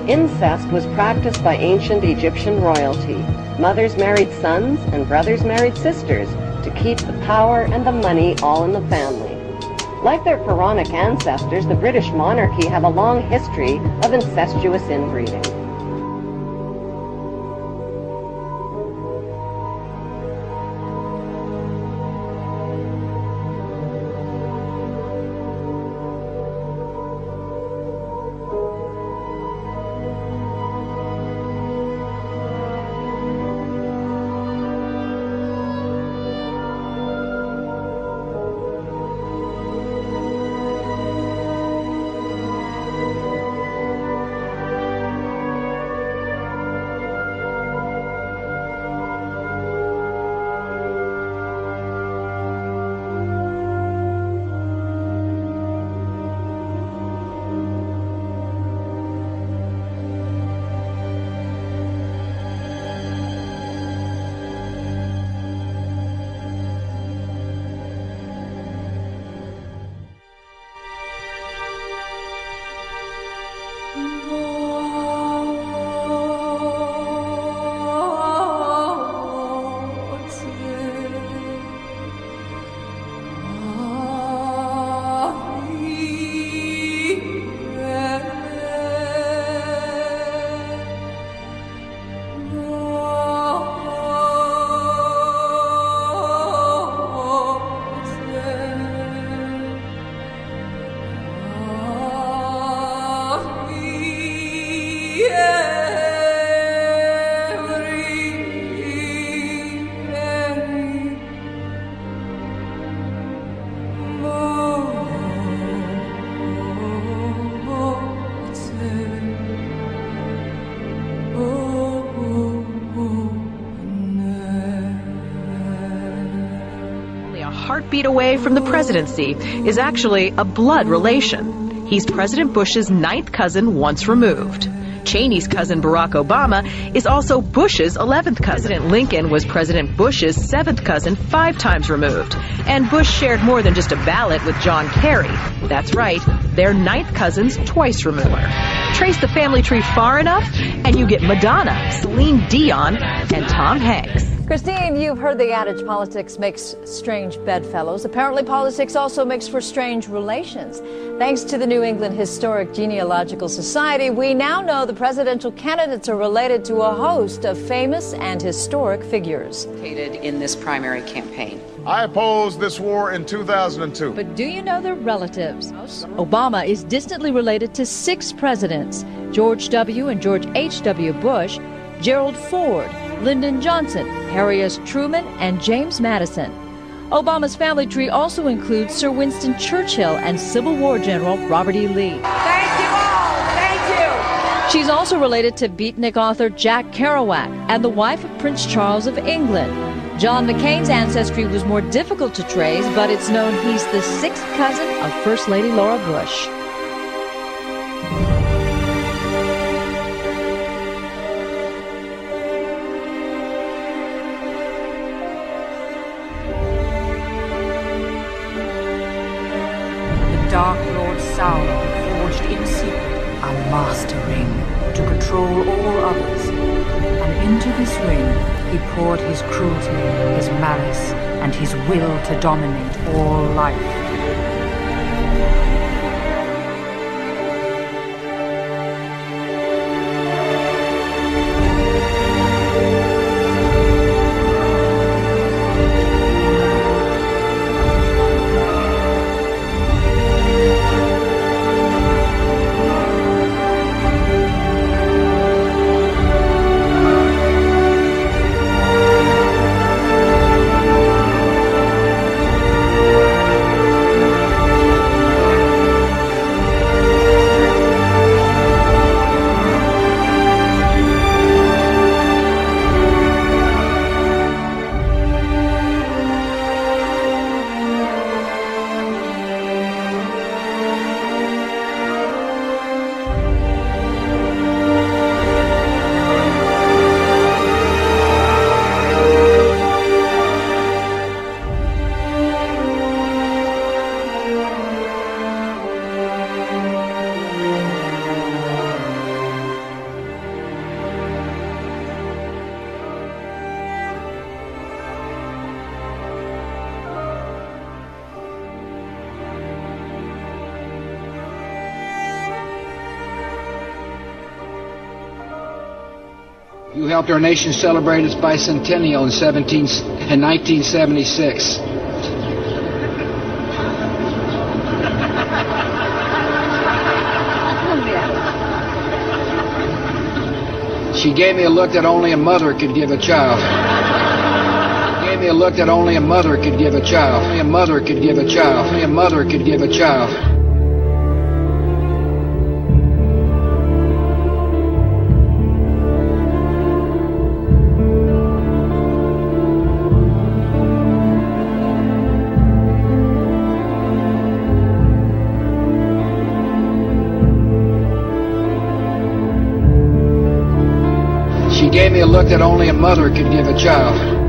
Incest was practiced by ancient Egyptian royalty. Mothers married sons and brothers married sisters to keep the power and the money all in the family. Like their Quranic ancestors, the British monarchy have a long history of incestuous inbreeding. Heartbeat away from the presidency is actually a blood relation. He's President Bush's ninth cousin once removed. Cheney's cousin Barack Obama is also Bush's 11th cousin. President Lincoln was President Bush's 7th cousin 5 times removed. And Bush shared more than just a ballot with John Kerry. That's right, they're 9th cousins twice removed. Trace the family tree far enough, and you get Madonna, Celine Dion, and Tom Hanks. Christine, you've heard the adage politics makes strange bedfellows. Apparently politics also makes for strange relations. Thanks to the New England Historic Genealogical Society, we now know the presidential candidates are related to a host of famous and historic figures. In this primary campaign. I opposed this war in 2002. But do you know their relatives? Obama is distantly related to 6 presidents: George W. and George H.W. Bush, Gerald Ford, Lyndon Johnson, Harry S. Truman, and James Madison. Obama's family tree also includes Sir Winston Churchill and Civil War General Robert E. Lee. Thank you all. Thank you. She's also related to beatnik author Jack Kerouac and the wife of Prince Charles of England. John McCain's ancestry was more difficult to trace, but it's known he's the 6th cousin of First Lady Laura Bush. Dark Lord Sauron forged in secret a master ring to control all others. And into this ring he poured his cruelty, his malice, and his will to dominate all life. You helped our nation celebrate its bicentennial in 1976. She gave me a look that only a mother could give a child. She gave me a look that only a mother could give a child. Only a mother could give a child. Only a mother could give a child. She gave me a look that only a mother could give a child.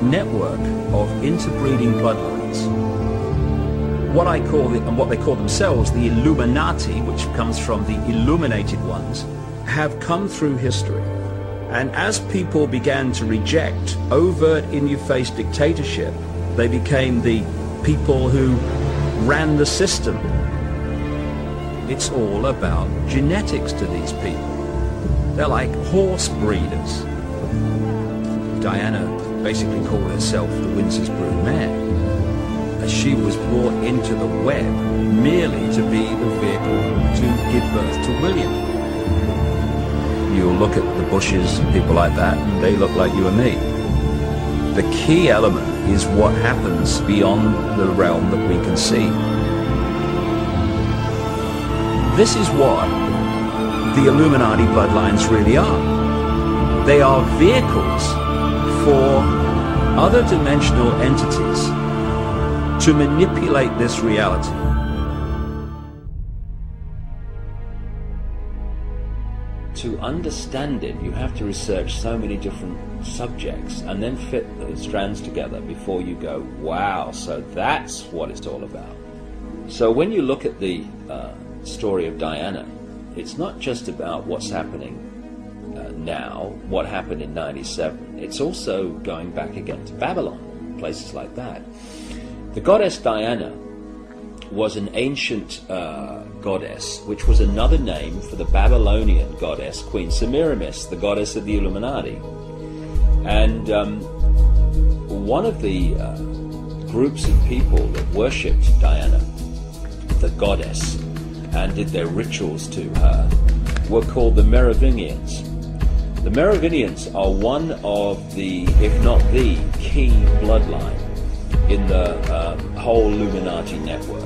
Network of interbreeding bloodlines. What I call and what they call themselves, the Illuminati, which comes from the illuminated ones, have come through history. And as people began to reject overt in-your-face dictatorship, they became the people who ran the system. It's all about genetics to these people. They're like horse breeders. Diana basically called herself the Windsor's broodmare, as she was brought into the web merely to be the vehicle to give birth to William. You'll look at the Bushes and people like that, and they look like you and me. The key element is what happens beyond the realm that we can see. This is what the Illuminati bloodlines really are. They are vehicles for other dimensional entities to manipulate this reality. To understand it, you have to research so many different subjects and then fit the strands together before you go, wow, so that's what it's all about. So when you look at the story of Diana, it's not just about what's happening now, what happened in 97. It's also going back again to Babylon, places like that. The goddess Diana was an ancient goddess, which was another name for the Babylonian goddess, Queen Semiramis, the goddess of the Illuminati. And one of the groups of people that worshipped Diana, the goddess, and did their rituals to her, were called the Merovingians. The Merovingians are one of the, if not the, key bloodline in the whole Illuminati network.